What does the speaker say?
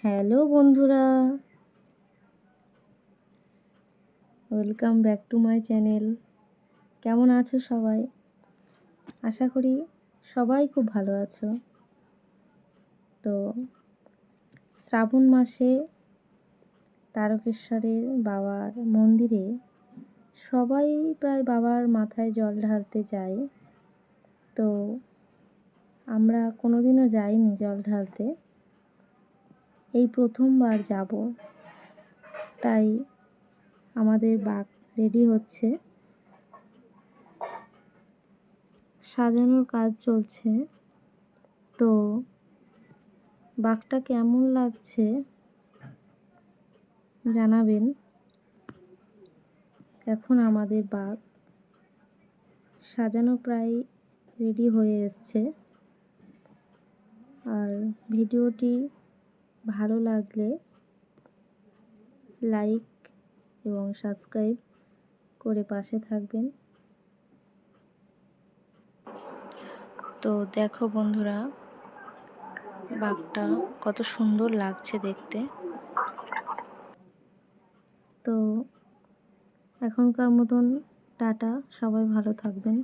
Hello বন্ধুরা, welcome back to my channel. কেমন আছো সবাই? আশা করি সবাই খুব ভালো আছো। তো শ্রাবণ মাসে তারকেশ্বরের বাবার মন্দিরে সবাই প্রায় বাবার মাথায় জল ঢালতে যায়। তো আমরা কোনোদিনও যাইনি জল ঢালতে, এই প্রথমবার যাব। তাই আমাদের বাঘ রেডি হচ্ছে, সাজানোর কাজ চলছে। তো বাঘটা কেমন লাগছে জানাবেন। এখন আমাদের বাঘ সাজানো প্রায় রেডি হয়ে এসছে। আর ভিডিওটি ভালো লাগলে লাইক এবং সাবস্ক্রাইব করে পাশে থাকবেন। তো দেখো বন্ধুরা, বাঘটা কত সুন্দর লাগছে দেখতে। তো এখনকার মতন টাটা, সবাই ভালো থাকবেন।